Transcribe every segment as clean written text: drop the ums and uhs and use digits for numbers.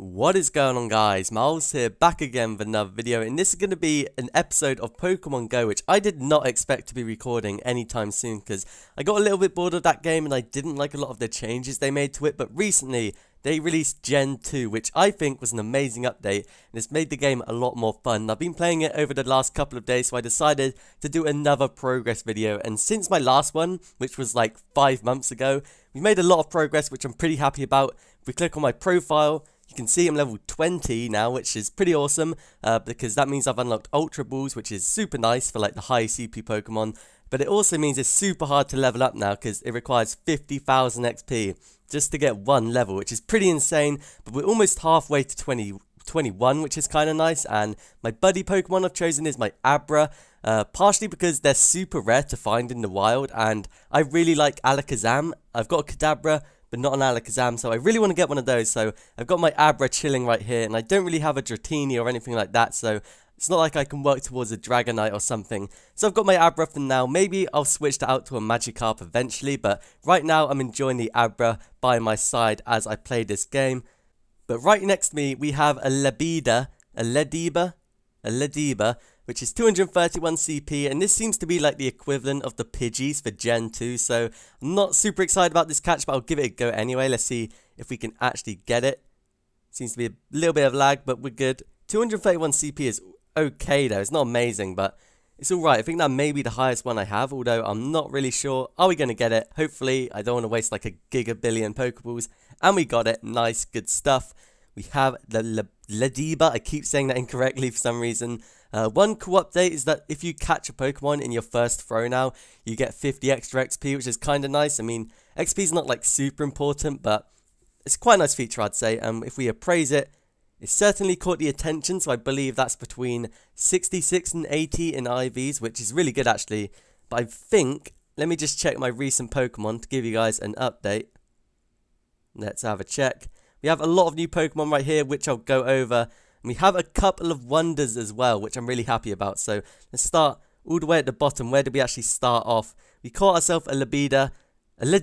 What is going on, guys? Miles here, back again with another video, and this is going to be an episode of Pokemon Go, which I did not expect to be recording anytime soon, because I got a little bit bored of that game and I didn't like a lot of the changes they made to it. But recently they released Gen 2, which I think was an amazing update, and it's made the game a lot more fun. I've been playing it over the last couple of days, so I decided to do another progress video. And since my last one, which was like 5 months ago, we've made a lot of progress, which I'm pretty happy about. If we click on my profile, you can see I'm level 20 now, which is pretty awesome, because that means I've unlocked Ultra Balls, which is super nice for like the high CP Pokemon. But it also means it's super hard to level up now, because it requires 50,000 XP just to get one level, which is pretty insane. But we're almost halfway to 21, which is kind of nice. And my buddy Pokemon I've chosen is my Abra, partially because they're super rare to find in the wild, and I really like Alakazam. I've got a Kadabra, but not an Alakazam, so I really want to get one of those. So I've got my Abra chilling right here, and I don't really have a Dratini or anything like that, so it's not like I can work towards a Dragonite or something. So I've got my Abra for now. Maybe I'll switch that out to a Magikarp eventually, but right now I'm enjoying the Abra by my side as I play this game. But right next to me we have a Ledeba, which is 231 CP, and this seems to be like the equivalent of the Pidgeys for Gen 2, so I'm not super excited about this catch, but I'll give it a go anyway. Let's see if we can actually get it. Seems to be a little bit of lag, but we're good. 231 CP is okay though, it's not amazing, but it's alright. I think that may be the highest one I have, although I'm not really sure. Are we going to get it? Hopefully. I don't want to waste like a gigabillion Pokeballs, and we got it. Nice, good stuff. We have the Ledeba. I keep saying that incorrectly for some reason. One cool update is that if you catch a Pokemon in your first throw now, you get 50 extra XP, which is kind of nice. I mean, XP is not like super important, but it's quite a nice feature, I'd say. If we appraise it, it certainly caught the attention, so I believe that's between 66 and 80 in IVs, which is really good actually. But I think, let me just check my recent Pokemon to give you guys an update. Let's have a check. We have a lot of new Pokemon right here, which I'll go over. And we have a couple of wonders as well, which I'm really happy about. So let's start all the way at the bottom. Where did we actually start off? We caught ourselves a Ledeba. I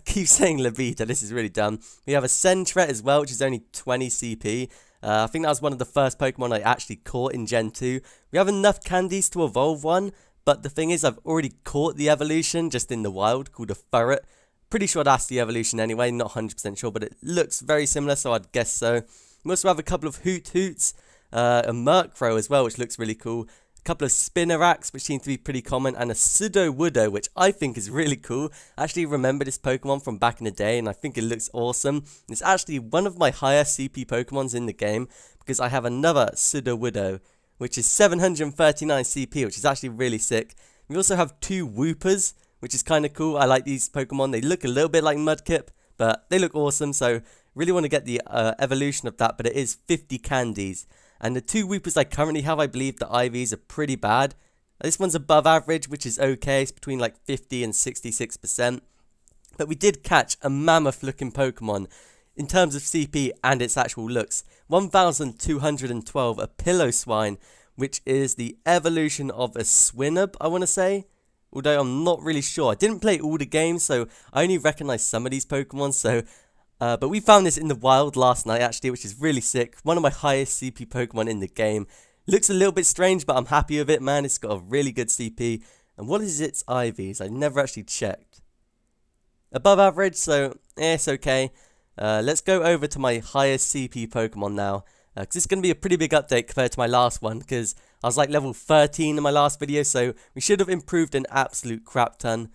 keep saying Ledeba, this is really dumb. We have a Sentret as well, which is only 20 CP. I think that was one of the first Pokemon I actually caught in Gen 2. We have enough candies to evolve one, but the thing is I've already caught the evolution just in the wild called a Furret. Pretty sure that's the evolution anyway, not 100% sure, but it looks very similar, so I'd guess so. We also have a couple of Hoots, a Murkrow as well, which looks really cool. A couple of Spinnerax, which seem to be pretty common, and a Sudowoodo, which I think is really cool. I actually remember this Pokemon from back in the day, and I think it looks awesome. It's actually one of my higher CP Pokemons in the game, because I have another Sudowoodo, which is 739 CP, which is actually really sick. We also have two Woopers, which is kind of cool. I like these Pokemon. They look a little bit like Mudkip, but they look awesome, so really want to get the evolution of that, but it is 50 candies. And the two Woopers I currently have, I believe the IVs are pretty bad. This one's above average, which is okay. It's between like 50 and 66%. But we did catch a mammoth looking Pokemon in terms of CP and its actual looks. 1,212, a Piloswine, which is the evolution of a Swinub, I want to say. Although I'm not really sure. I didn't play all the games, so I only recognize some of these Pokemon. So, but we found this in the wild last night, actually, which is really sick. One of my highest CP Pokemon in the game. Looks a little bit strange, but I'm happy with it, man. It's got a really good CP. And what is its IVs? I never actually checked. Above average, so it's okay. Let's go over to my highest CP Pokemon now. Because it's going to be a pretty big update compared to my last one, because I was like level 13 in my last video, so we should have improved an absolute crap ton.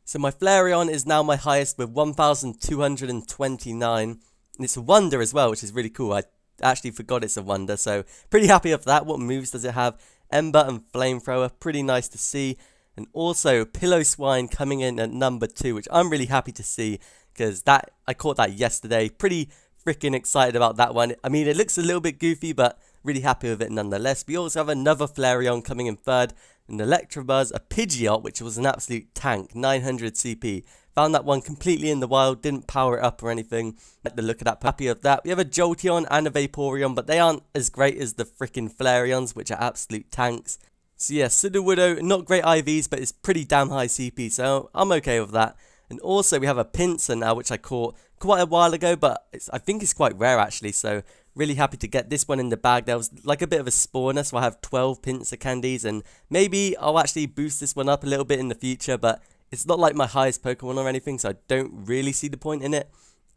So my Flareon is now my highest with 1,229, and it's a Wonder as well, which is really cool. I actually forgot it's a Wonder, so pretty happy with that. What moves does it have? Ember and Flamethrower, pretty nice to see. And also Piloswine coming in at number 2, which I'm really happy to see, because I caught that yesterday. Pretty freaking excited about that one. I mean, it looks a little bit goofy, but really happy with it nonetheless. We also have another Flareon coming in third, an Electabuzz, a Pidgeot, which was an absolute tank, 900 CP. Found that one completely in the wild, didn't power it up or anything. Like the look of that, happy with that. We have a Jolteon and a Vaporeon, but they aren't as great as the freaking Flareons, which are absolute tanks. So yeah, Sudowoodo, not great IVs, but it's pretty damn high CP, so I'm okay with that. And also we have a Pinsir now, which I caught quite a while ago, but I think it's quite rare actually, so really happy to get this one in the bag. There was like a bit of a spawner, so I have 12 Pinsir candies, and maybe I'll actually boost this one up a little bit in the future, but it's not like my highest Pokemon or anything, so I don't really see the point in it.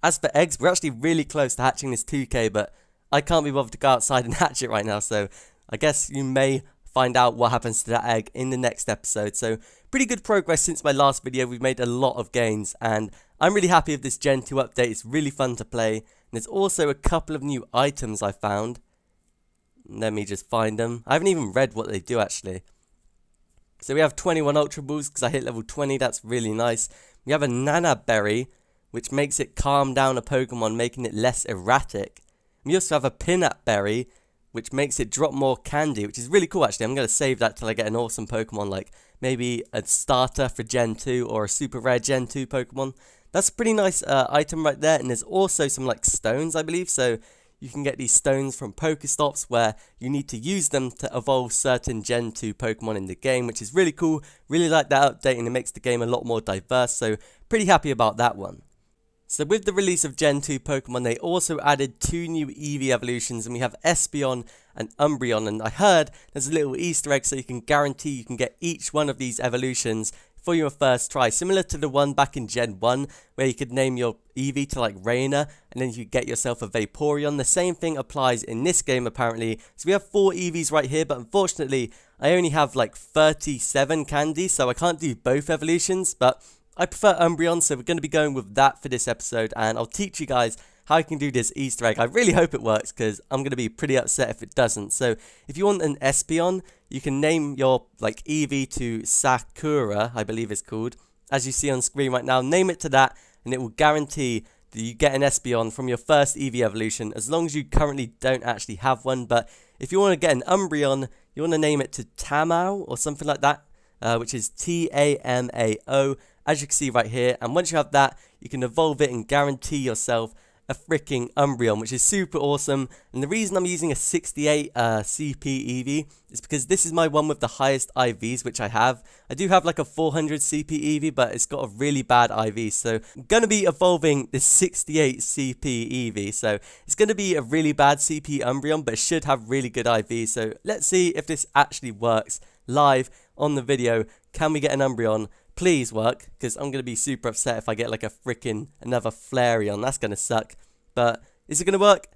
As for eggs, we're actually really close to hatching this 2k, but I can't be bothered to go outside and hatch it right now, so I guess you may find out what happens to that egg in the next episode. So pretty good progress since my last video. We've made a lot of gains, and I'm really happy with this Gen 2 update. It's really fun to play, and there's also a couple of new items I found. Let me just find them. I haven't even read what they do actually. So we have 21 Ultra Balls because I hit level 20. That's really nice. We have a Nana Berry, which makes it calm down a Pokemon, making it less erratic. We also have a Pinap Berry, which makes it drop more candy, which is really cool actually. I'm going to save that till I get an awesome Pokemon, like maybe a starter for Gen 2 or a super rare Gen 2 Pokemon. That's a pretty nice item right there, and there's also some like stones, I believe, so you can get these stones from Pokestops where you need to use them to evolve certain Gen 2 Pokemon in the game, which is really cool. Really like that update, and it makes the game a lot more diverse, so pretty happy about that one. So with the release of Gen 2 Pokemon, they also added 2 new EEVEE evolutions, and we have Espeon and Umbreon, and I heard there's a little Easter egg so you can guarantee you can get each one of these evolutions for your first try, similar to the one back in Gen 1 where you could name your EEVEE to like Raina and then you could get yourself a Vaporeon. The same thing applies in this game apparently. So we have 4 EEVEEs right here, but unfortunately I only have like 37 candies, so I can't do both evolutions, but I prefer Umbreon, so we're going to be going with that for this episode, and I'll teach you guys how you can do this Easter egg. I really hope it works, because I'm going to be pretty upset if it doesn't. So if you want an Espeon, you can name your like EEVEE to Sakura, I believe it's called, as you see on screen right now. Name it to that, and it will guarantee that you get an Espeon from your first EEVEE evolution, as long as you currently don't actually have one. But if you want to get an Umbreon, you want to name it to Tamao or something like that, which is Tamao. As you can see right here, and once you have that, you can evolve it and guarantee yourself a freaking Umbreon, which is super awesome. And the reason I'm using a 68 CP EEVEE is because this is my one with the highest IVs, which I have. I do have like a 400 CP EEVEE, but it's got a really bad IV, so I'm going to be evolving this 68 CP EEVEE. So it's going to be a really bad CP Umbreon, but it should have really good IV. So let's see if this actually works live on the video. Can we get an Umbreon? Please work, because I'm going to be super upset if I get like a freaking another Flareon. That's going to suck. But is it going to work?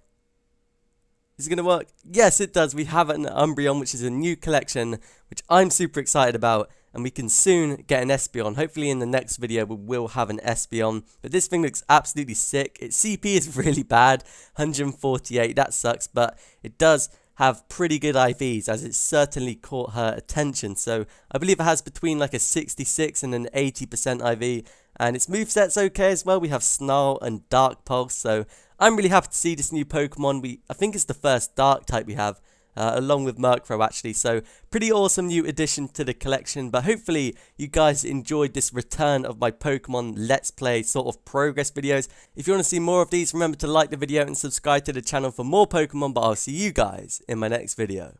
Is it going to work? Yes, it does. We have an Umbreon, which is a new collection, which I'm super excited about. And we can soon get an Espeon. Hopefully in the next video we will have an Espeon. But this thing looks absolutely sick. Its CP is really bad. 148. That sucks. But it does have pretty good IVs, as it certainly caught her attention. So I believe it has between like a 66 and an 80% IV, and its moveset's okay as well. We have Snarl and Dark Pulse, so I'm really happy to see this new Pokemon. I think it's the first Dark type we have, along with Murkrow actually, so pretty awesome new addition to the collection. But hopefully you guys enjoyed this return of my Pokemon Let's Play sort of progress videos. If you want to see more of these, remember to like the video and subscribe to the channel for more Pokemon, but I'll see you guys in my next video.